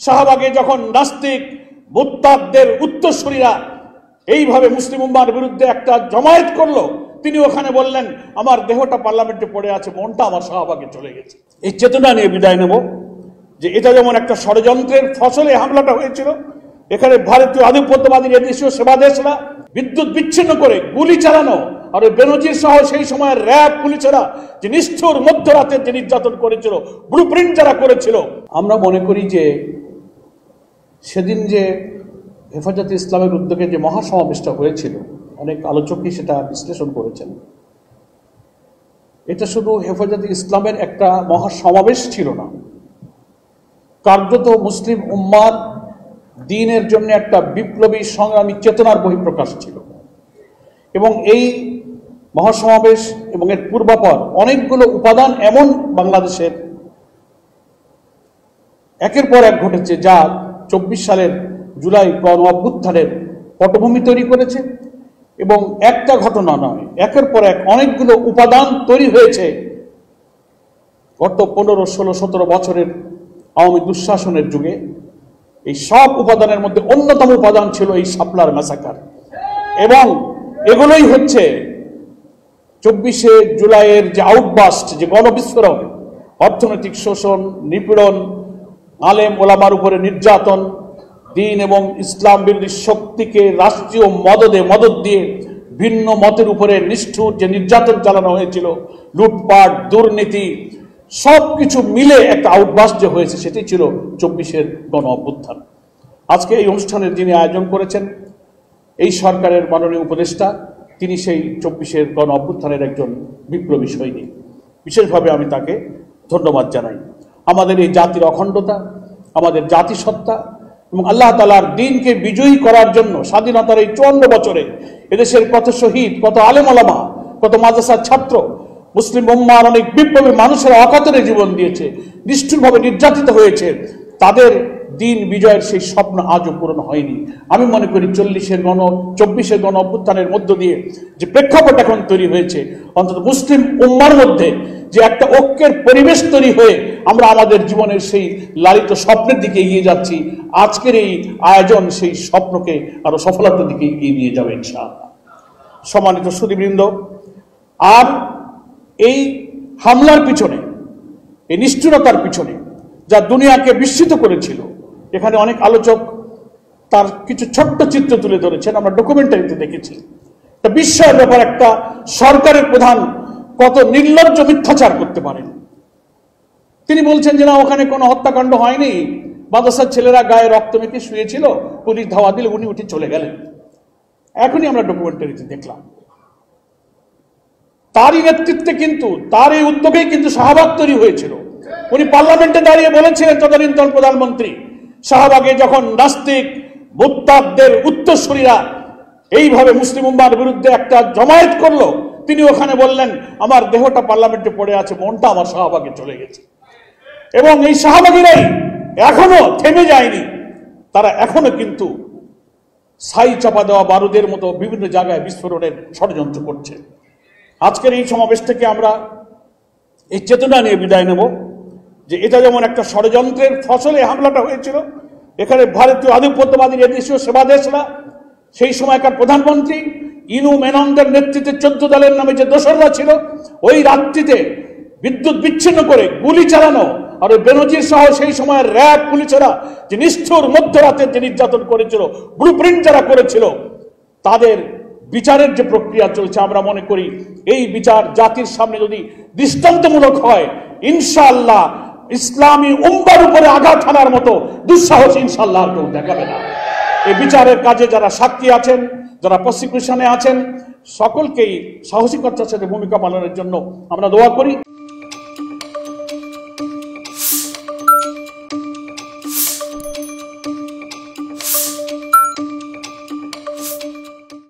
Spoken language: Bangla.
শাহবাগে যখন নাস্তিক মুরতাদদের উত্তরসূরিরা এইভাবে মুসলিম উম্মার বিরুদ্ধে একটা জমায়েত করলো, তিনি ওখানে বললেন আমার দেহটা পার্লামেন্টে পড়ে আছে, মনটা আমার শাহবাগে চলে গেছে। এই চেতনা নিয়ে বিদায় নেব যে এটা যেমন একটা ষড়যন্ত্রের ফসলে হামলাটা হয়েছিল। এখানে ভারতীয় আধিপত্যবাদী এদেশীয় সেবাদেশরা বিদ্যুৎ বিচ্ছিন্ন করে গুলি চালানো, আর বেনজির সহ সেই সময়ের র্যাব পুলিশেরা যে নিষ্ঠুর মধ্যরাতের যে নির্যাতন করেছিল, ব্লুপ্রিন্ট যারা করেছিল, আমরা মনে করি যে সেদিন যে হেফাজতে ইসলামের উদ্যোগে যে মহাসমাবেশটা হয়েছিল, অনেক আলোচকই সেটা বিশ্লেষণ করেছেন, এটা শুধু হেফাজতে ইসলামের একটা মহাসমাবেশ ছিল না, কার্যত মুসলিম উম্মার দ্বীনের জন্য একটা বিপ্লবী সংগ্রামী চেতনার বহিঃপ্রকাশ ছিল। এবং এই মহাসমাবেশ এবং এর পূর্বাপর অনেকগুলো উপাদান এমন বাংলাদেশের একের পর এক ঘটেছে, যা 24 সালের জুলাই গণ অভ্যুত্থানের পটভূমি তৈরি করেছে। এবং একটা ঘটনা নয়, একের পর এক অনেকগুলো উপাদান তৈরি হয়েছে গত 15, 16, 17 বছরের আওয়ামী দুঃশাসনের যুগে। এই সব উপাদানের মধ্যে অন্যতম উপাদান ছিল এই শাপলার ম্যাসাকার, এবং এগুলোই হচ্ছে 24শে জুলাইয়ের যে আউটবাস্ট, যে গণবিস্ফোরণ, অর্থনৈতিক শোষণ, নিপীড়ন, আলেম ওলামার উপরে নির্যাতন, দ্বীন এবং ইসলাম বিরোধী শক্তিকে রাষ্ট্রীয় মদদ দিয়ে ভিন্ন মতের উপরে নিষ্ঠুর যে নির্যাতন চালানো হয়েছিল, লুটপাট, দুর্নীতি, সবকিছু মিলে একটা আউটবাস্ট যে হয়েছে, সেটি ছিল 24-এর গণ অভ্যুত্থান। আজকে এই অনুষ্ঠানের যিনি আয়োজন করেছেন, এই সরকারের মাননীয় উপদেষ্টা, তিনি সেই 24-এর গণ অভ্যুত্থানের একজন বিপ্লবী সৈনিক। বিশেষভাবে আমি তাকে ধন্যবাদ জানাই। আমাদের এই জাতির অখণ্ডতা, আমাদের জাতিসত্তা এবং আল্লাহ তাআলার দ্বীনকে বিজয়ী করার জন্য স্বাধীনতার এই 54 বছরে এদেশের কত শহীদ, কত আলেম ওলামা, কত মাদ্রাসার ছাত্র, মুসলিম উম্মার অনেক বিপ্লবী মানুষের অকাতরে জীবন দিয়েছে, নিষ্ঠুরভাবে নির্যাতিত হয়েছে, তাদের দ্বীন বিজয়ের সেই স্বপ্ন আজও পূরণ হয়নি। আমি মনে করি 24-এর গণ অভ্যুত্থানের মধ্য দিয়ে যে প্রেক্ষাপট এখন তৈরি হয়েছে, অন্তত মুসলিম উম্মার মধ্যে যে একটা ঐক্যের পরিবেশ তৈরি হয়ে আমরা আমাদের জীবনের সেই লালিত স্বপ্নের দিকে এগিয়ে যাচ্ছি, আজকের এই আয়োজন সেই স্বপ্নকে আরো সফলতার দিকে এগিয়ে নিয়ে যাবে ইনশাআল্লাহ। সম্মানিত সুধীবৃন্দ, আর এই হামলার পিছনে, এই নিষ্ঠুরতার পিছনে যা দুনিয়াকে বিস্মিত করেছিল, এখানে অনেক আলোচক তার কিছু ছোট্ট চিত্র তুলে ধরেছেন, আমরা ডকুমেন্টারিতে দেখেছি। একটা বিস্ময়ের ব্যাপার, একটা সরকারের প্রধান কত নির্লজ্জ মিথ্যাচার করতে পারেন। তিনি বলছেন যে না, ওখানে কোনো হত্যাকাণ্ড হয়নি, মাদ্রাসার ছেলেরা গায়ে রক্ত মেখে শুয়েছিল, পুলিশ ধাওয়া দিলে উনি উঠে চলে গেলেন। এখনই আমরা ডকুমেন্টারিতে দেখলাম। তারই নেতৃত্বে কিন্তু, তার এই উদ্যোগেই কিন্তু শাহবাগ তৈরি হয়েছিল। উনি পার্লামেন্টে দাঁড়িয়ে বলেছিলেন, তদানীন্তন প্রধানমন্ত্রী, শাহবাগে যখন নাস্তিক মুরতাদদের উত্তরসূরিরা এইভাবে মুসলিম উম্মার বিরুদ্ধে একটা জমায়েত করলো, তিনি ওখানে বললেন আমার দেহটা পার্লামেন্টে পড়ে আছে, মনটা আমার শাহবাগে চলে গেছে। এবং এই শাহবাগীরাই এখনো থেমে যায়নি, তারা এখনো কিন্তু ছাই চাপা দেওয়া বারুদের মতো বিভিন্ন জায়গায় বিস্ফোরণের ষড়যন্ত্র করছে। আজকের এই সমাবেশ থেকে আমরা এই চেতনা নিয়ে বিদায় নেব যে এটা যেমন একটা ষড়যন্ত্রের ফসলে হামলাটা হয়েছিল। এখানে ভারতীয় আধিপত্যবাদী এদেশীয় সেবাদেশরা, সেই সময়কার প্রধানমন্ত্রী ইনু মেননদের নেতৃত্বে 14 দলের নামে যে দোসররা ছিল, ওই রাত্রিতে বিদ্যুৎ বিচ্ছিন্ন করে গুলি চালানো, আর বেনজির সহ সেই সময়ের র্যাব পুলিশেরা যে নিষ্ঠুর মধ্যরাতের যে নির্যাতন করেছিল, ব্লুপ্রিন্ট যারা করেছিল, তাদের বিচারের যে প্রক্রিয়া চলছে, আমরা মনে করি এই বিচার জাতির সামনে যদি দৃষ্টান্তমূলক হয়, ইনশাআল্লাহ ইসলামী উম্মার উপরে আঘাত হানার মতো দুঃসাহস ইনশাআল্লাহ কেউ দেখাবে না। এই বিচারের কাজে যারা সাক্ষী আছেন, যারা প্রসিকিউশনে আছেন, সকলকেই সাহসিকতার সাথে ভূমিকা পালনের জন্য আমরা দোয়া করি।